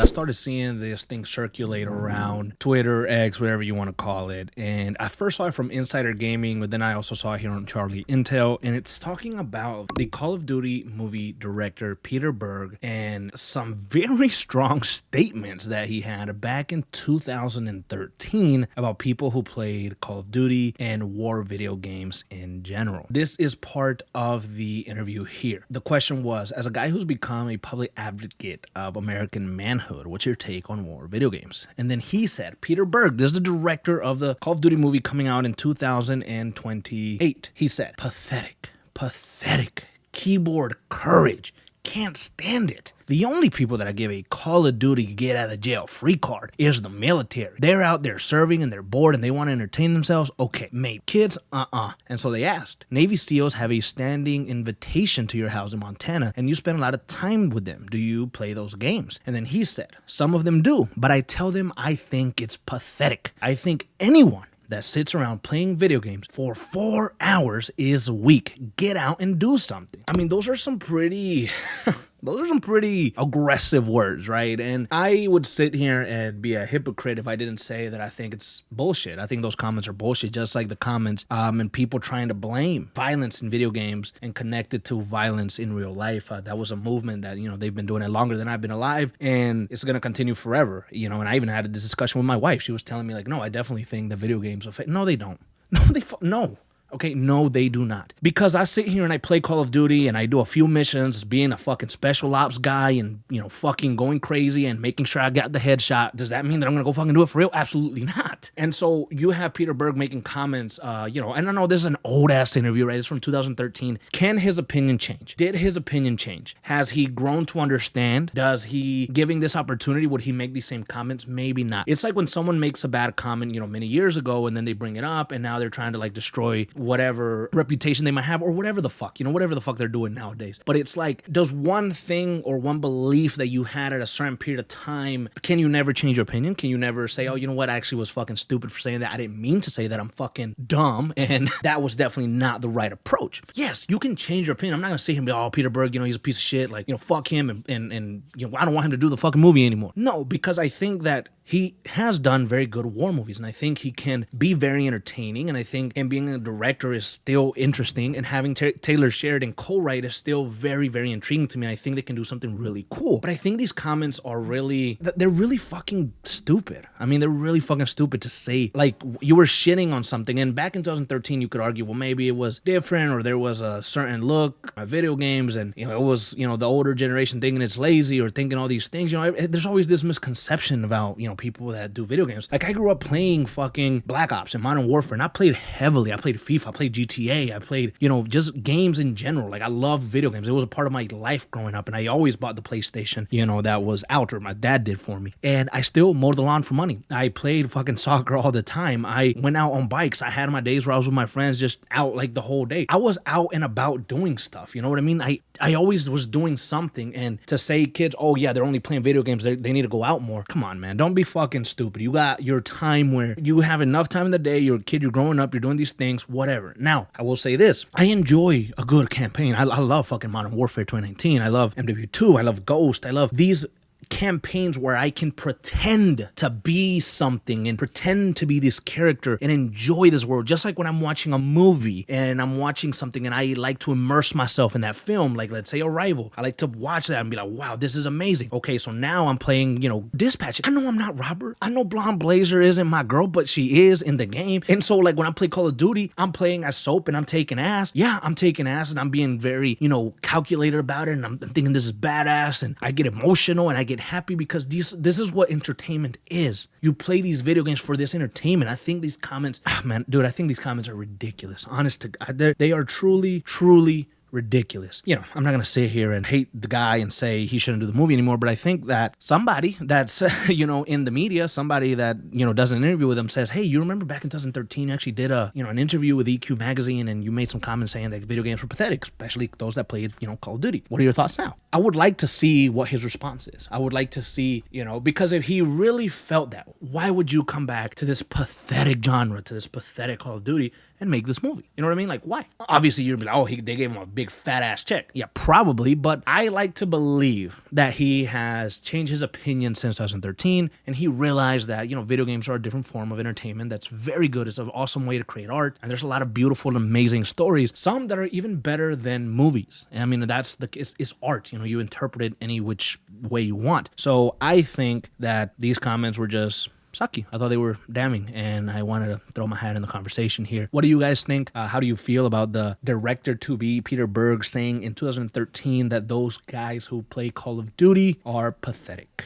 I started seeing this thing circulate around Twitter, X, whatever you want to call it. And I first saw it from Insider Gaming, but then I also saw it here on Charlie Intel. And it's talking about the Call of Duty movie director, Peter Berg, and some very strong statements that he had back in 2013 about people who played Call of Duty and war video games in general. This is part of the interview here. The question was, as a guy who's become a public advocate of American manhood, what's your take on war video games? And then he said, Peter Berg, this is the director of the Call of Duty movie coming out in 2028. He said, pathetic, keyboard courage, can't stand it. The only people that I give a Call of Duty get out of jail free card is the military. They're out there serving and they're bored and they want to entertain themselves. Okay, maybe. Kids, And so they asked, Navy SEALs have a standing invitation to your house in Montana and you spend a lot of time with them. Do you play those games? And then he said, some of them do, but I tell them I think it's pathetic. I think anyone that sits around playing video games for 4 hours is weak. Get out and do something. I mean, those are some pretty aggressive words, right? And I would sit here and be a hypocrite if I didn't say that I think it's bullshit. I think those comments are bullshit, just like the comments and people trying to blame violence in video games and connect it to violence in real life. That was a movement that, they've been doing it longer than I've been alive, and it's going to continue forever, and I even had this discussion with my wife. She was telling me, like, no, I definitely think that video games affect. No, they don't. No. Okay, no, they do not. Because I sit here and I play Call of Duty and I do a few missions being a fucking special ops guy and, fucking going crazy and making sure I got the headshot. Does that mean that I'm going to go fucking do it for real? Absolutely not. And so you have Peter Berg making comments, and I know this is an old ass interview, right? It's from 2013. Can his opinion change? Did his opinion change? Has he grown to understand? Does he, giving this opportunity, would he make these same comments? Maybe not. It's like when someone makes a bad comment, many years ago and then they bring it up and now they're trying to destroy whatever reputation they might have or whatever the fuck, whatever the fuck they're doing nowadays. But it's like, does one thing or one belief that you had at a certain period of time, can you never change your opinion? Can you never say, oh, you know what, I actually was fucking stupid for saying that. I didn't mean to say that. I'm fucking dumb. And that was definitely not the right approach. Yes, you can change your opinion. I'm not going to sit here and be, oh, Peter Berg, he's a piece of shit. Fuck him. And I don't want him to do the fucking movie anymore. No, because I think that he has done very good war movies, and I think he can be very entertaining, and I think him being a director is still interesting, and having Taylor Sheridan co-write is still very, very intriguing to me. I think they can do something really cool. But I think these comments are they're really fucking stupid. I mean, they're really fucking stupid to say, you were shitting on something, and back in 2013, you could argue, well, maybe it was different, or there was a certain look at video games, and, it was, the older generation thinking it's lazy, or thinking all these things. There's always this misconception about, people that do video games. I grew up playing fucking Black Ops and Modern Warfare, and I played heavily. I played FIFA, I played GTA, I played, just games in general. I love video games. It was a part of my life growing up, and I always bought the PlayStation, that was out, or my dad did for me. And I still mowed the lawn for money. I played fucking soccer all the time. I went out on bikes. I had my days where I was with my friends just out the whole day. I was out and about doing stuff. You know what I mean? I always was doing something, and to say kids, oh yeah, they're only playing video games, they need to go out more. Come on, man. Don't be fucking stupid. You got your time where you have enough time in the day. You're a kid, you're growing up, you're doing these things, whatever. Now, I will say this. I enjoy a good campaign. I love fucking Modern Warfare 2019. I love MW2. I love Ghost. I love these campaigns where I can pretend to be something and pretend to be this character and enjoy this world. Just like when I'm watching a movie and I'm watching something and I like to immerse myself in that film, like let's say Arrival. I like to watch that and be like, wow, this is amazing. Okay, so now I'm playing, Dispatch. I know I'm not Robert. I know Blonde Blazer isn't my girl, but she is in the game. And so when I play Call of Duty, I'm playing as Soap and I'm taking ass. Yeah, I'm taking ass and I'm being very, calculated about it, and I'm thinking this is badass, and I get emotional and I get happy because this is what entertainment is. You play these video games for this entertainment. I think these comments, I think these comments are ridiculous. Honest to God, they are truly, truly ridiculous. I'm not going to sit here and hate the guy and say he shouldn't do the movie anymore, but I think that somebody that's, in the media, somebody that, does an interview with him says, hey, you remember back in 2013, you actually did an interview with EQ magazine and you made some comments saying that video games were pathetic, especially those that played, Call of Duty. What are your thoughts now? I would like to see what his response is. I would like to see, because if he really felt that, why would you come back to this pathetic genre, to this pathetic Call of Duty and make this movie. You know what I mean? Like, why? Obviously, you'd be like, oh, they gave him a big fat ass check. Yeah, probably. But I like to believe that he has changed his opinion since 2013, and he realized that, video games are a different form of entertainment that's very good. It's an awesome way to create art, and there's a lot of beautiful and amazing stories, some that are even better than movies. And I mean, it's art. You interpret it any which way you want. So I think that these comments were just sucky. I thought they were damning, and I wanted to throw my hat in the conversation here. What do you guys think? How do you feel about the director-to-be, Peter Berg, saying in 2013 that those guys who play Call of Duty are pathetic?